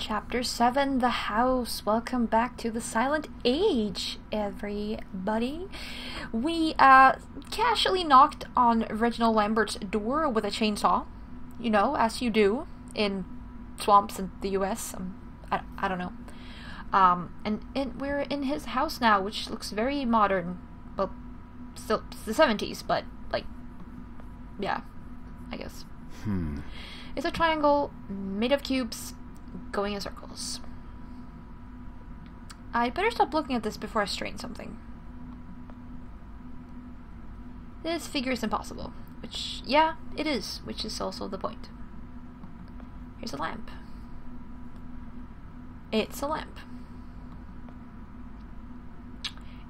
Chapter 7, The House. Welcome back to the Silent Age, everybody. We casually knocked on Reginald Lambert's door with a chainsaw. You know, as you do in swamps in the US. I don't know. And we're in his house now, which looks very modern. Well, still the 70s, but, like, yeah, I guess. It's a triangle made of cubes going in circles. I'd better stop looking at this before I strain something. This figure is impossible. Which, yeah, it is. Which is also the point. Here's a lamp. It's a lamp.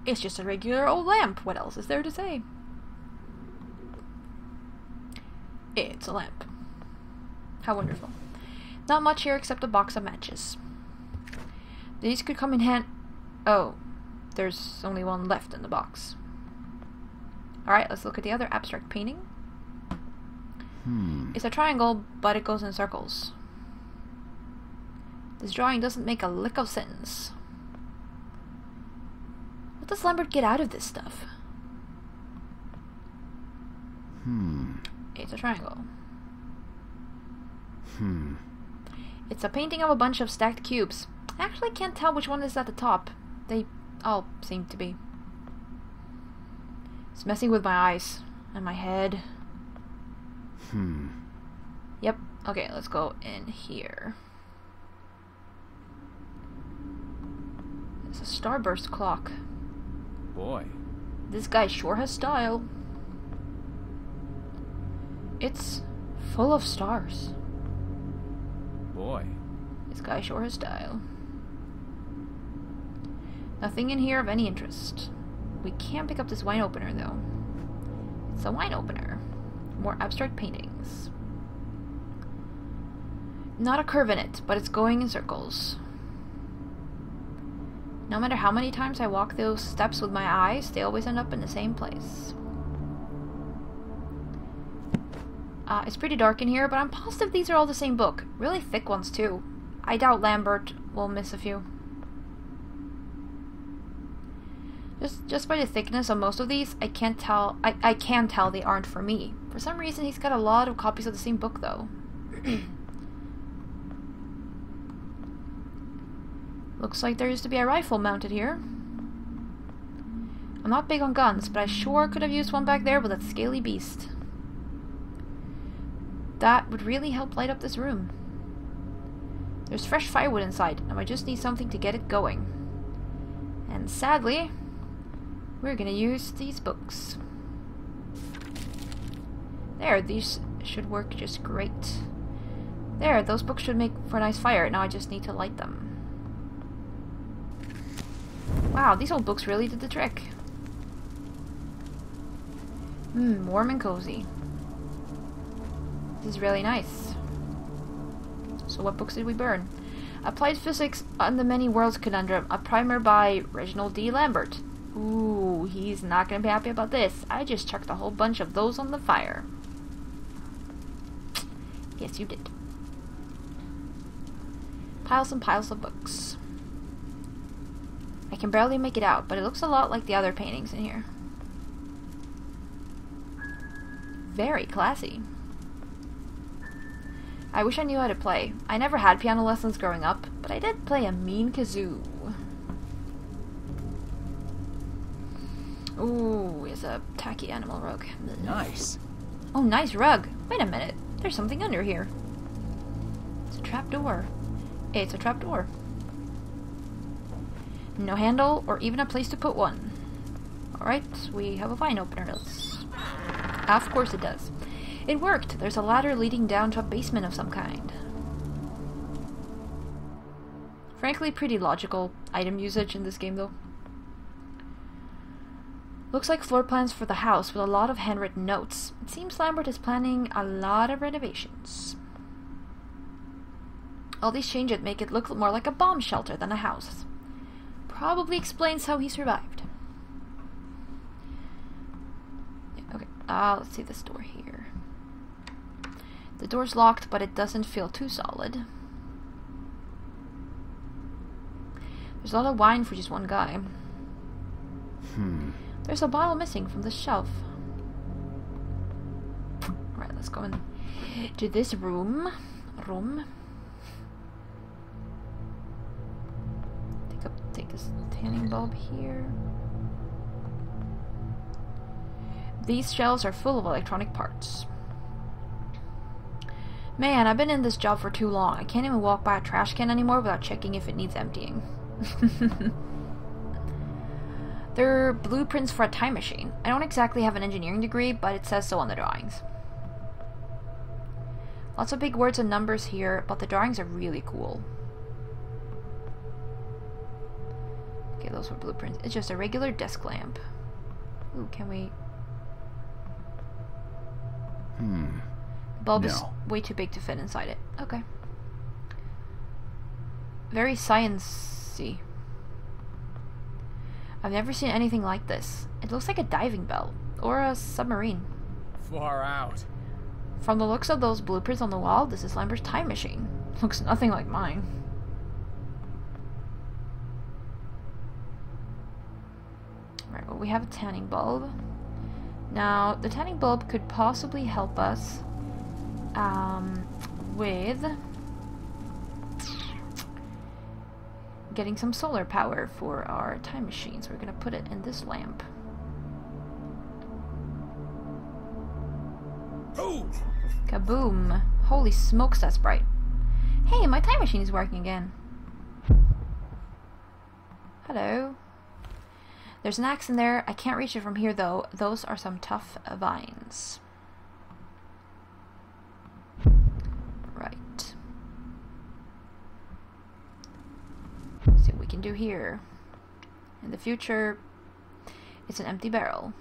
It's just a regular old lamp. What else is there to say? It's a lamp. How wonderful. Not much here except a box of matches. These could come in hand. Oh, there's only one left in the box. Alright, let's look at the other abstract painting. It's a triangle, but it goes in circles. This drawing doesn't make a lick of sense. What does Lambert get out of this stuff? It's a triangle. It's a painting of a bunch of stacked cubes. I actually can't tell which one is at the top. They all seem to be. It's messing with my eyes and my head. Yep. Okay, let's go in here. It's a starburst clock. Boy. This guy sure has style. It's full of stars. Boy. This guy sure has style. Nothing in here of any interest. We can't pick up this wine opener, though. It's a wine opener. More abstract paintings. Not a curve in it, but it's going in circles. No matter how many times I walk those steps with my eyes, they always end up in the same place. It's pretty dark in here, but I'm positive these are all the same book. Really thick ones, too. I doubt Lambert will miss a few. Just by the thickness of most of these, I can tell they aren't for me. For some reason, he's got a lot of copies of the same book, though. Looks like there used to be a rifle mounted here. I'm not big on guns, but I sure could have used one back there with that scaly beast. That would really help light up this room. There's fresh firewood inside, and I just need something to get it going. And sadly, we're gonna use these books. There, these should work just great. There, those books should make for a nice fire. Now I just need to light them. Wow, these old books really did the trick. Warm and cozy. This is really nice. So what books did we burn? Applied Physics on the Many Worlds Conundrum, a primer by Reginald D. Lambert. Ooh, he's not gonna be happy about this. I just chucked a whole bunch of those on the fire. Yes, you did. Piles and piles of books. I can barely make it out, but it looks a lot like the other paintings in here. Very classy. I wish I knew how to play. I never had piano lessons growing up, but I did play a mean kazoo. Ooh, it's a tacky animal rug. Nice. Oh, nice rug. Wait a minute. There's something under here. It's a trapdoor. It's a trapdoor. No handle or even a place to put one. Alright, we have a wine opener. Of course it does. It worked. There's a ladder leading down to a basement of some kind. Frankly, pretty logical item usage in this game, though. Looks like floor plans for the house with a lot of handwritten notes. It seems Lambert is planning a lot of renovations. All these changes make it look more like a bomb shelter than a house. Probably explains how he survived. Yeah, okay, let's see this door here. The door's locked, but it doesn't feel too solid. There's a lot of wine for just one guy. Hmm. There's a bottle missing from the shelf. Alright, let's go into this room. Take this tanning bulb here. These shelves are full of electronic parts. Man, I've been in this job for too long. I can't even walk by a trash can anymore without checking if it needs emptying. They're blueprints for a time machine. I don't exactly have an engineering degree, but it says so on the drawings. Lots of big words and numbers here, but the drawings are really cool. Okay, those were blueprints. It's just a regular desk lamp. Ooh, can we... The bulb is way too big to fit inside it. Okay. Very science-y. I've never seen anything like this. It looks like a diving bell. Or a submarine. Far out. From the looks of those blueprints on the wall, this is Lambert's time machine. Looks nothing like mine. Alright, well, we have a tanning bulb. Now, the tanning bulb could possibly help us with getting some solar power for our time machine. So we're going to put it in this lamp. Oh! Kaboom! Holy smokes, that's bright. Hey, my time machine is working again. Hello. There's an axe in there. I can't reach it from here though. Those are some tough vines. Right. See what we can do here. In the future, it's an empty barrel.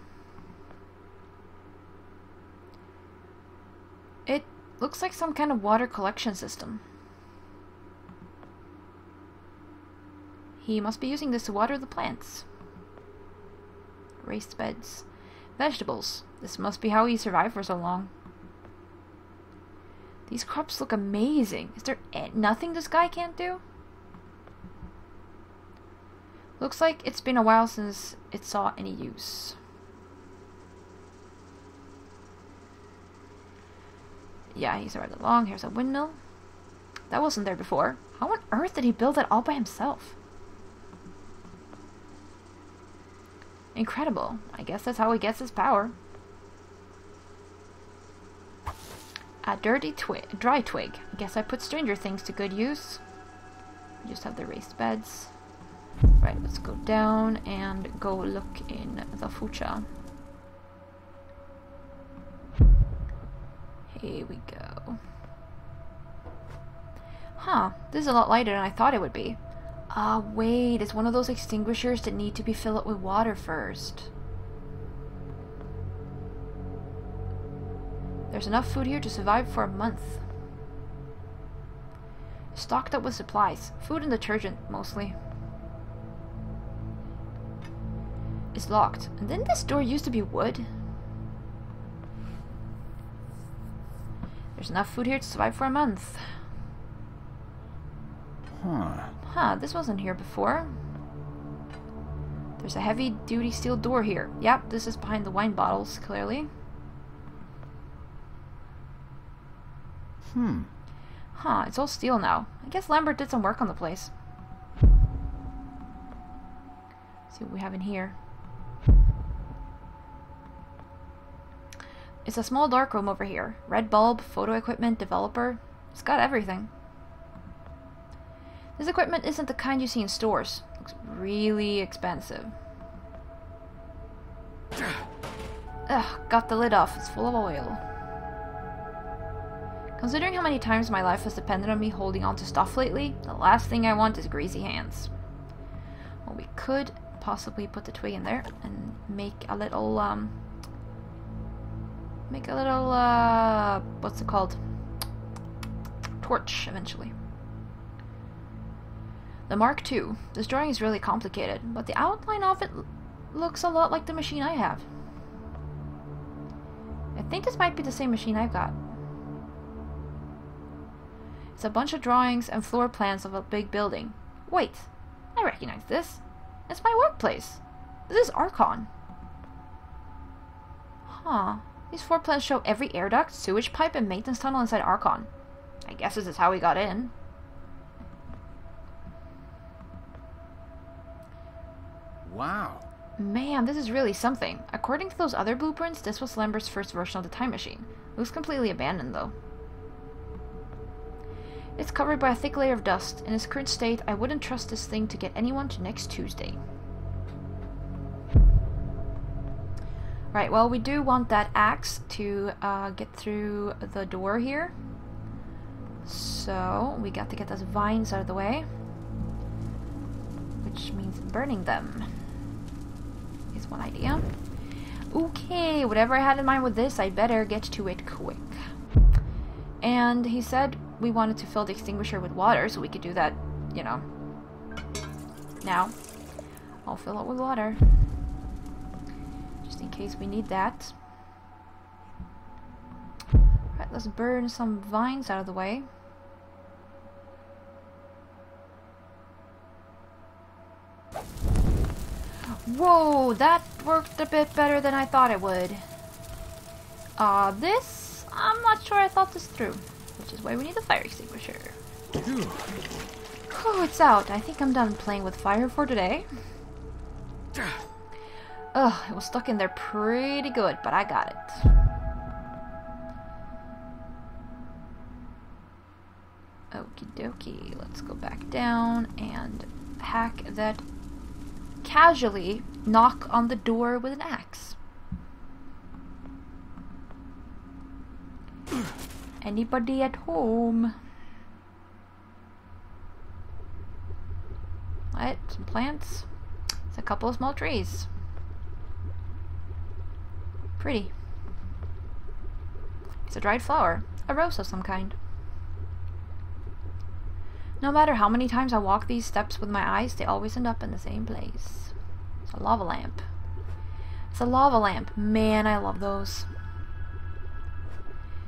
It looks like some kind of water collection system. He must be using this to water the plants. Raised beds. Vegetables. This must be how he survived for so long. These crops look amazing. Is there nothing this guy can't do? Looks like it's been a while since it saw any use. Yeah, he's right along. Here's a windmill. That wasn't there before. How on earth did he build that all by himself? Incredible. I guess that's how he gets his power. A dirty twig, dry twig. I guess I put Stranger Things to good use. We just have the raised beds. Right, let's go down and go look in the future. Here we go. Huh, this is a lot lighter than I thought it would be. Ah, wait, it's one of those extinguishers that need to be filled up with water first. There's enough food here to survive for a month. Stocked up with supplies. Food and detergent, mostly. It's locked. And didn't this door used to be wood? There's enough food here to survive for a month. Huh, this wasn't here before. There's a heavy-duty steel door here. Yep, this is behind the wine bottles, clearly. Huh, it's all steel now. I guess Lambert did some work on the place. Let's see what we have in here. It's a small dark room over here. Red bulb, photo equipment, developer. It's got everything. This equipment isn't the kind you see in stores. Looks really expensive. Ugh, got the lid off. It's full of oil. Considering how many times my life has depended on me holding on to stuff lately, the last thing I want is greasy hands. Well, we could possibly put the twig in there and make a little, what's it called? Torch, eventually. The Mark II. This drawing is really complicated, but the outline of it looks a lot like the machine I have. I think this might be the same machine I've got. It's a bunch of drawings and floor plans of a big building. Wait, I recognize this. It's my workplace. This is Archon. Huh. These floor plans show every air duct, sewage pipe, and maintenance tunnel inside Archon. I guess this is how we got in. Wow. Man, this is really something. According to those other blueprints, this was Lambert's first version of the time machine. Looks completely abandoned, though. It's covered by a thick layer of dust. In its current state, I wouldn't trust this thing to get anyone to next Tuesday. Right, well, we do want that axe to get through the door here. So, we got to get those vines out of the way. Which means burning them. Is one idea. Okay, whatever I had in mind with this, I better get to it quick. And he said we wanted to fill the extinguisher with water, so we could do that, you know, now. I'll fill it with water. Just in case we need that. Alright, let's burn some vines out of the way. Whoa, that worked a bit better than I thought it would. This, I'm not sure I thought this through. Which is why we need the fire extinguisher. Oh, it's out. I think I'm done playing with fire for today. Ugh, it was stuck in there pretty good, but I got it. Okie dokie, let's go back down and hack that. Casually knock on the door with an axe. Anybody at home? Right, some plants. It's a couple of small trees. Pretty. It's a dried flower. A rose of some kind. No matter how many times I walk these steps with my eyes, they always end up in the same place. It's a lava lamp. It's a lava lamp. Man, I love those.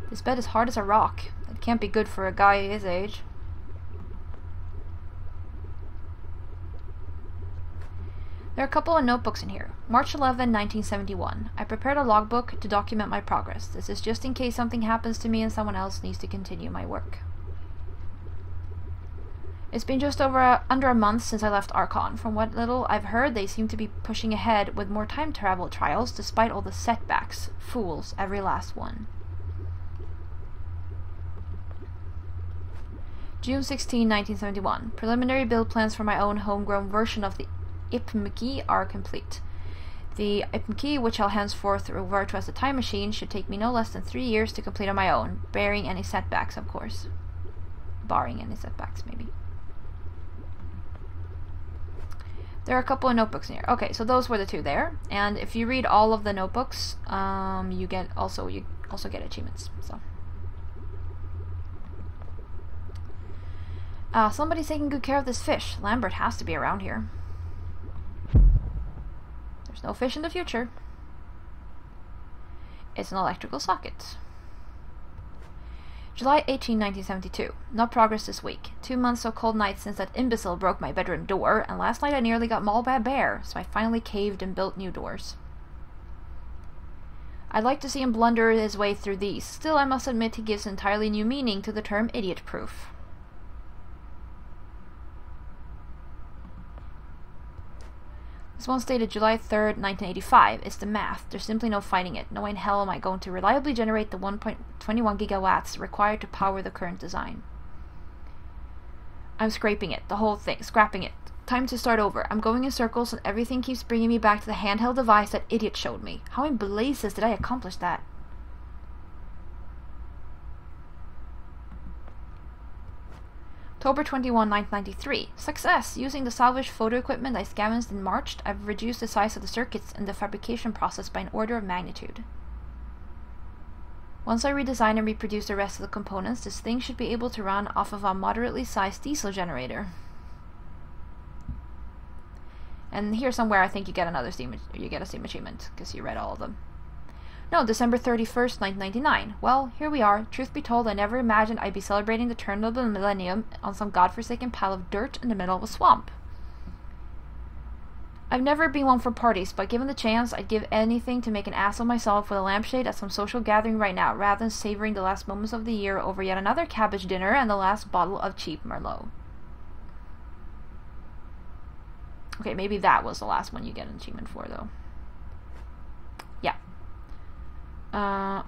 This bed is hard as a rock. It can't be good for a guy his age. There are a couple of notebooks in here. March 11, 1971. I prepared a logbook to document my progress. This is just in case something happens to me and someone else needs to continue my work. It's been just under a month since I left Archon. From what little I've heard, they seem to be pushing ahead with more time travel trials despite all the setbacks. Fools, every last one. June 16, 1971. Preliminary build plans for my own homegrown version of the Ep5 are complete. The Ep5, which I'll henceforth refer to as the time machine, should take me no less than 3 years to complete on my own, barring any setbacks, of course. Barring any setbacks, maybe. There are a couple of notebooks in here. Okay, so those were the two there. And if you read all of the notebooks, you also get achievements. So, somebody's taking good care of this fish. Lambert has to be around here. There's no fish in the future. It's an electrical socket. July 18, 1972. No progress this week. 2 months of cold nights since that imbecile broke my bedroom door, and last night I nearly got mauled by a bear, so I finally caved and built new doors. I'd like to see him blunder his way through these. Still, I must admit he gives entirely new meaning to the term idiot-proof. This one stated July 3rd, 1985. It's the math. There's simply no fighting it. No way in hell am I going to reliably generate the 1.21 gigawatts required to power the current design. I'm scraping it. The whole thing. Scrapping it. Time to start over. I'm going in circles and everything keeps bringing me back to the handheld device that idiot showed me. How in blazes did I accomplish that? October 21, 1993. Success! Using the salvaged photo equipment I scavenged in March, I've reduced the size of the circuits in the fabrication process by an order of magnitude. Once I redesign and reproduce the rest of the components, this thing should be able to run off of a moderately sized diesel generator. And here somewhere I think you get a Steam achievement, because you read all of them. No, December 31st, 1999. Well, here we are. Truth be told, I never imagined I'd be celebrating the turn of the millennium on some godforsaken pile of dirt in the middle of a swamp. I've never been one for parties, but given the chance, I'd give anything to make an ass of myself with a lampshade at some social gathering right now, rather than savoring the last moments of the year over yet another cabbage dinner and the last bottle of cheap Merlot. Okay, maybe that was the last one you get an achievement for, though. Yeah.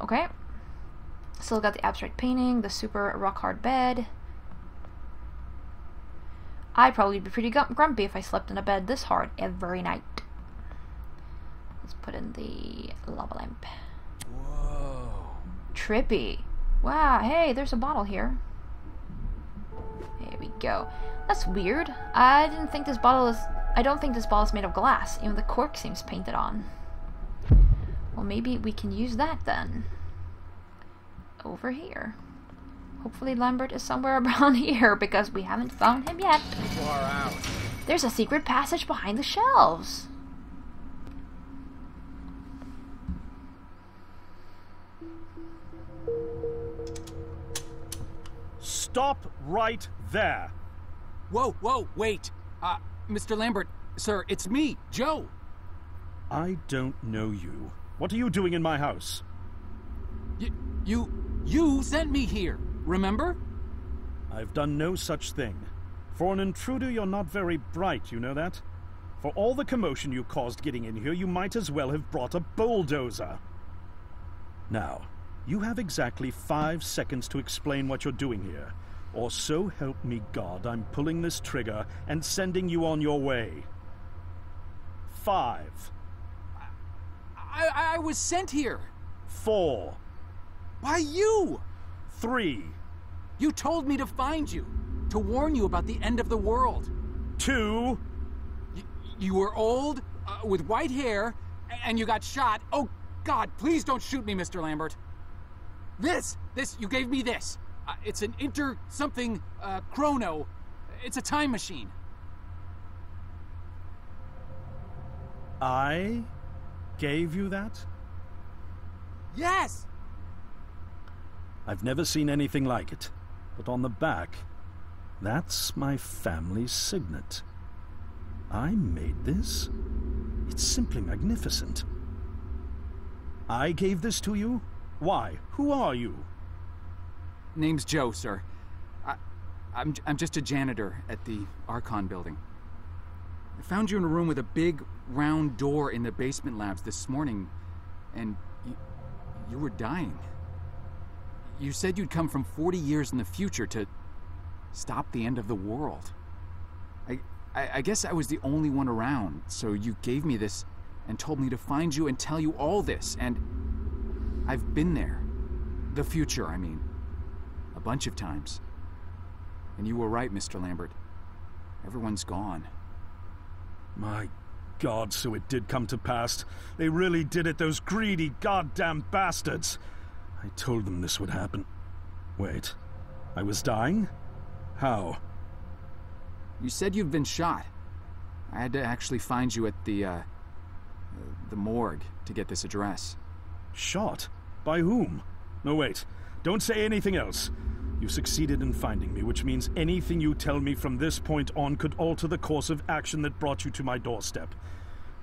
Okay. Still got the abstract painting, the super rock-hard bed. I'd probably be pretty grumpy if I slept in a bed this hard every night. Let's put in the lava lamp. Whoa. Trippy. Wow, hey, there's a bottle here. Here we go. That's weird. I don't think this bottle is made of glass. Even the cork seems painted on. Well, maybe we can use that then. Over here. Hopefully Lambert is somewhere around here because we haven't found him yet. Far out. There's a secret passage behind the shelves. Stop right there. Whoa, wait. Mr. Lambert, sir, it's me, Joe. I don't know you. What are you doing in my house? You sent me here, remember? I've done no such thing. For an intruder, you're not very bright, you know that? For all the commotion you caused getting in here, you might as well have brought a bulldozer. Now, you have exactly 5 seconds to explain what you're doing here. Or so help me God, I'm pulling this trigger and sending you on your way. 5. I was sent here. 4. Why you? 3. You told me to find you, to warn you about the end of the world. 2. You were old, with white hair, and you got shot. Oh, God, please don't shoot me, Mr. Lambert. You gave me this. It's an chrono. It's a time machine. I gave you that? Yes! I've never seen anything like it. But on the back, that's my family's signet. I made this? It's simply magnificent. I gave this to you? Why? Who are you? Name's Joe, sir. I'm just a janitor at the Archon building. I found you in a room with a big, round door in the basement labs this morning, and you were dying. You said you'd come from 40 years in the future to stop the end of the world. I guess I was the only one around, so you gave me this and told me to find you and tell you all this, and I've been there. The future, I mean. A bunch of times. And you were right, Mr. Lambert. Everyone's gone. My God, so it did come to pass. They really did it, those greedy goddamn bastards. I told them this would happen. Wait, I was dying? How? You said you'd been shot. I had to actually find you at the morgue to get this address. Shot? By whom? No, wait. Don't say anything else. You succeeded in finding me, which means anything you tell me from this point on could alter the course of action that brought you to my doorstep.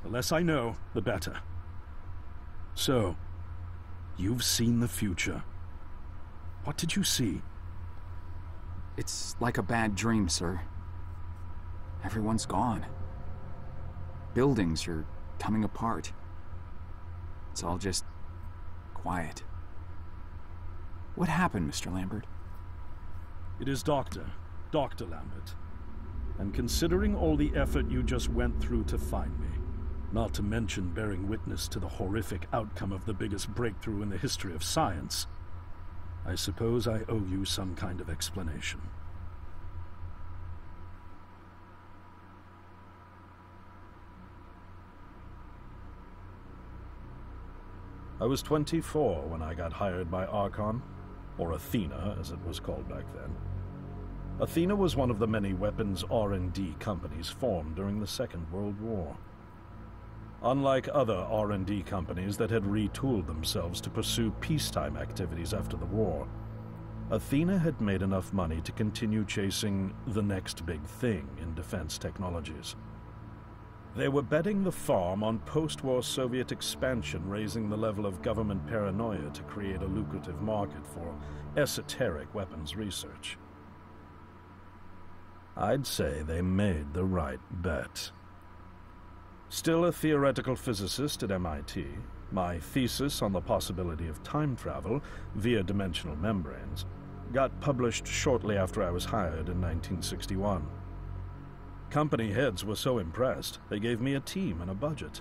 The less I know, the better. So, you've seen the future. What did you see? It's like a bad dream, sir. Everyone's gone. Buildings are coming apart. It's all just quiet. What happened, Mr. Lambert? It is Dr. Lambert. And considering all the effort you just went through to find me, not to mention bearing witness to the horrific outcome of the biggest breakthrough in the history of science, I suppose I owe you some kind of explanation. I was 24 when I got hired by Archon, or Athena, as it was called back then. Athena was one of the many weapons R&D companies formed during the Second World War. Unlike other R&D companies that had retooled themselves to pursue peacetime activities after the war, Athena had made enough money to continue chasing the next big thing in defense technologies. They were betting the farm on post-war Soviet expansion, raising the level of government paranoia to create a lucrative market for esoteric weapons research. I'd say they made the right bet. Still a theoretical physicist at MIT, my thesis on the possibility of time travel via dimensional membranes got published shortly after I was hired in 1961. Company heads were so impressed, they gave me a team and a budget.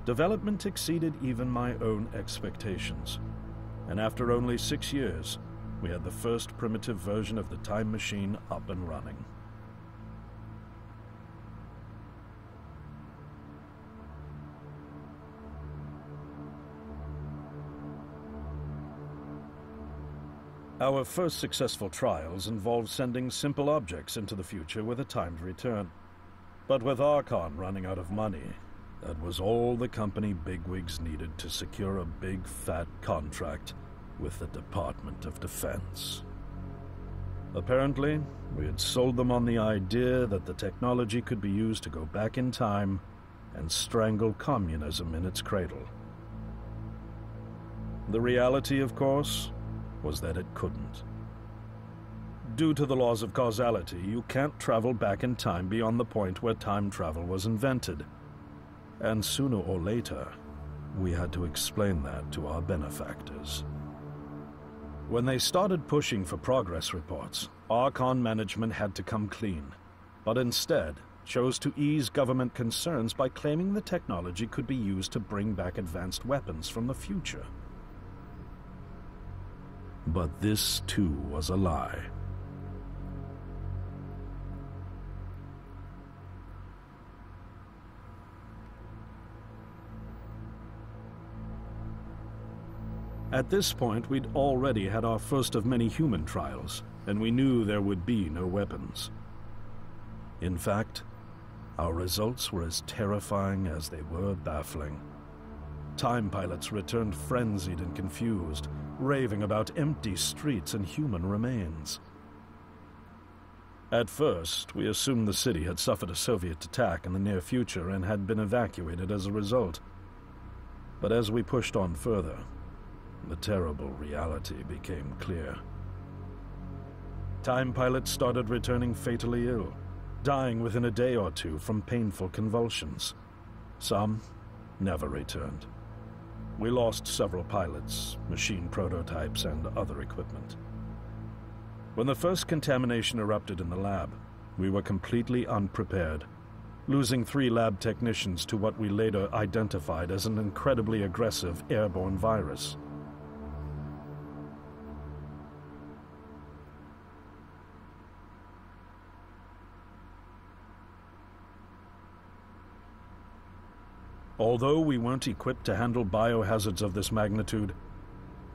Development exceeded even my own expectations, and after only 6 years, we had the first primitive version of the time machine up and running. Our first successful trials involved sending simple objects into the future with a timed return. But with Archon running out of money, that was all the company bigwigs needed to secure a big fat contract with the Department of Defense. Apparently, we had sold them on the idea that the technology could be used to go back in time and strangle communism in its cradle. The reality, of course, was that it couldn't. Due to the laws of causality, you can't travel back in time beyond the point where time travel was invented. And sooner or later, we had to explain that to our benefactors. When they started pushing for progress reports, Archon management had to come clean, but instead chose to ease government concerns by claiming the technology could be used to bring back advanced weapons from the future. But this, too, was a lie. At this point, we'd already had our first of many human trials, and we knew there would be no weapons. In fact, our results were as terrifying as they were baffling. Time pilots returned frenzied and confused, raving about empty streets and human remains. At first, we assumed the city had suffered a Soviet attack in the near future and had been evacuated as a result. But as we pushed on further, the terrible reality became clear. Time pilots started returning fatally ill, dying within a day or two from painful convulsions. Some never returned. We lost several pilots, machine prototypes, and other equipment. When the first contamination erupted in the lab, we were completely unprepared, losing 3 lab technicians to what we later identified as an incredibly aggressive airborne virus. Although we weren't equipped to handle biohazards of this magnitude,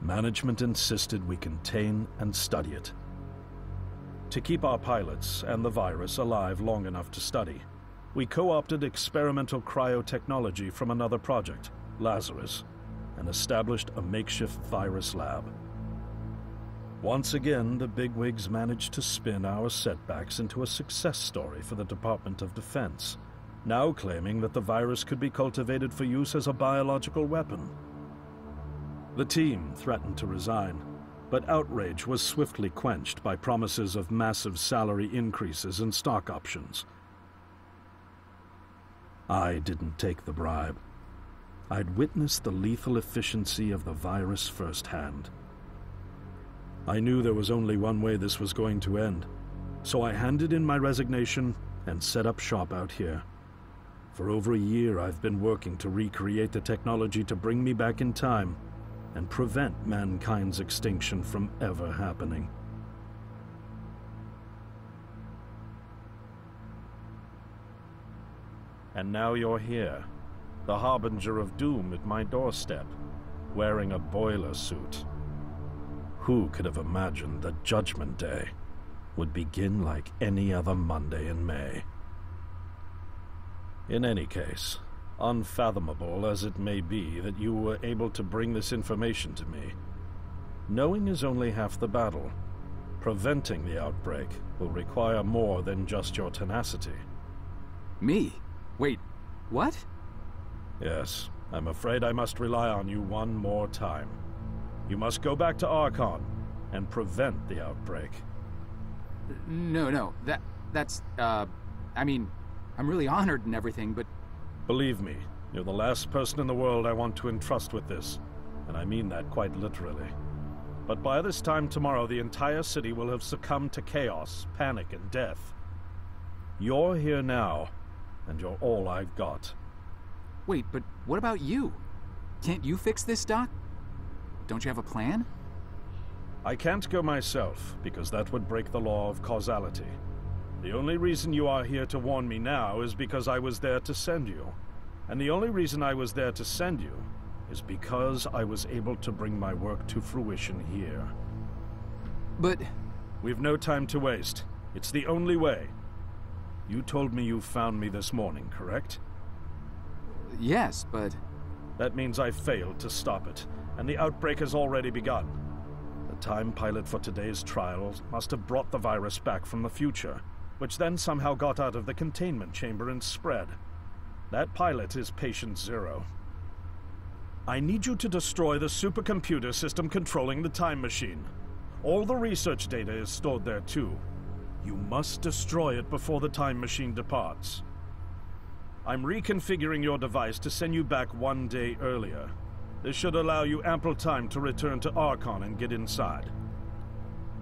management insisted we contain and study it. To keep our pilots and the virus alive long enough to study, we co-opted experimental cryotechnology from another project, Lazarus, and established a makeshift virus lab. Once again, the bigwigs managed to spin our setbacks into a success story for the Department of Defense, now claiming that the virus could be cultivated for use as a biological weapon. The team threatened to resign, but outrage was swiftly quenched by promises of massive salary increases and stock options. I didn't take the bribe. I'd witnessed the lethal efficiency of the virus firsthand. I knew there was only one way this was going to end, so I handed in my resignation and set up shop out here. For over a year, I've been working to recreate the technology to bring me back in time and prevent mankind's extinction from ever happening. And now you're here, the harbinger of doom at my doorstep, wearing a boiler suit. Who could have imagined that Judgment Day would begin like any other Monday in May? In any case, unfathomable as it may be that you were able to bring this information to me, knowing is only half the battle. Preventing the outbreak will require more than just your tenacity. Me? Wait, What? Yes, I'm afraid I must rely on you one more time. You must go back to Archon and prevent the outbreak. No, that's, I mean, I'm really honored and everything, but... Believe me, you're the last person in the world I want to entrust with this, and I mean that quite literally. But by this time tomorrow, the entire city will have succumbed to chaos, panic, and death. You're here now, and you're all I've got. Wait, but what about you? Can't you fix this, Doc? Don't you have a plan? I can't go myself, because that would break the law of causality. The only reason you are here to warn me now is because I was there to send you. And the only reason I was there to send you is because I was able to bring my work to fruition here. But... We've no time to waste. It's the only way. You told me you found me this morning, correct? Yes, but... That means I failed to stop it, and the outbreak has already begun. The time pilot for today's trials must have brought the virus back from the future, which then somehow got out of the containment chamber and spread. That pilot is Patient Zero. I need you to destroy the supercomputer system controlling the time machine. All the research data is stored there too. You must destroy it before the time machine departs. I'm reconfiguring your device to send you back 1 day earlier. This should allow you ample time to return to Archon and get inside.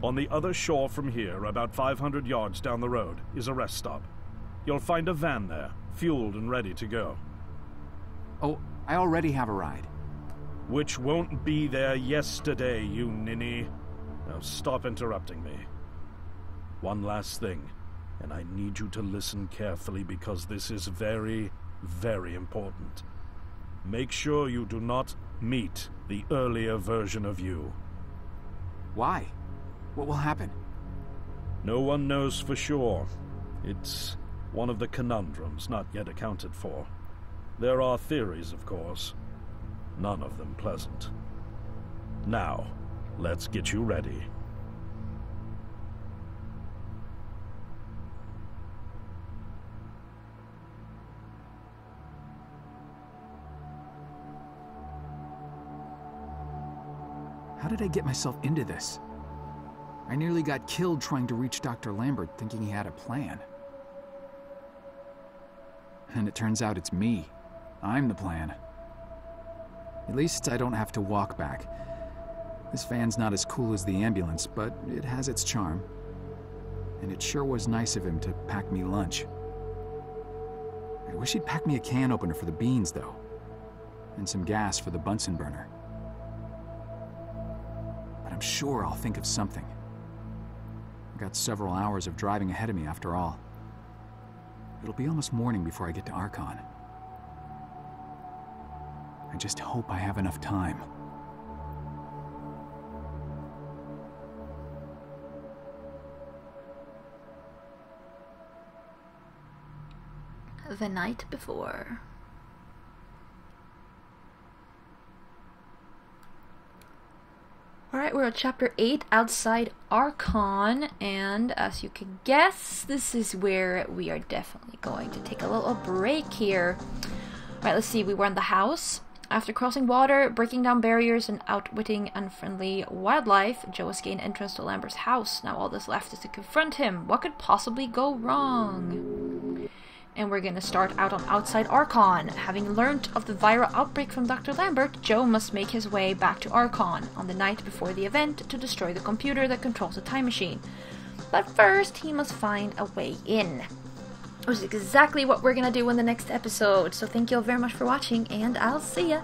On the other shore from here, about 500 yards down the road, is a rest stop. You'll find a van there, fueled and ready to go. Oh, I already have a ride. Which won't be there yesterday, you ninny. Now stop interrupting me. One last thing, and I need you to listen carefully because this is very, very important. Make sure you do not meet the earlier version of you. Why? What will happen? No one knows for sure. It's one of the conundrums not yet accounted for. There are theories, of course. None of them pleasant. Now, let's get you ready. How did I get myself into this? I nearly got killed trying to reach Dr. Lambert thinking he had a plan. And it turns out it's me. I'm the plan. At least I don't have to walk back. This van's not as cool as the ambulance, but it has its charm. And it sure was nice of him to pack me lunch. I wish he'd pack me a can opener for the beans, though. And some gas for the Bunsen burner. But I'm sure I'll think of something. I've got several hours of driving ahead of me after all. It'll be almost morning before I get to Archon. I just hope I have enough time. The night before. Alright, we're at chapter 8 outside Archon, and as you can guess, this is where we are definitely going to take a little break here. Alright, let's see, we were in the house. After crossing water, breaking down barriers, and outwitting unfriendly wildlife, Joe has gained entrance to Lambert's house. Now all that's left is to confront him. What could possibly go wrong? And we're gonna start out on outside Archon. Having learnt of the viral outbreak from Dr. Lambert, Joe must make his way back to Archon on the night before the event to destroy the computer that controls the time machine. But first, he must find a way in. Which is exactly what we're gonna do in the next episode. So thank you all very much for watching, and I'll see ya!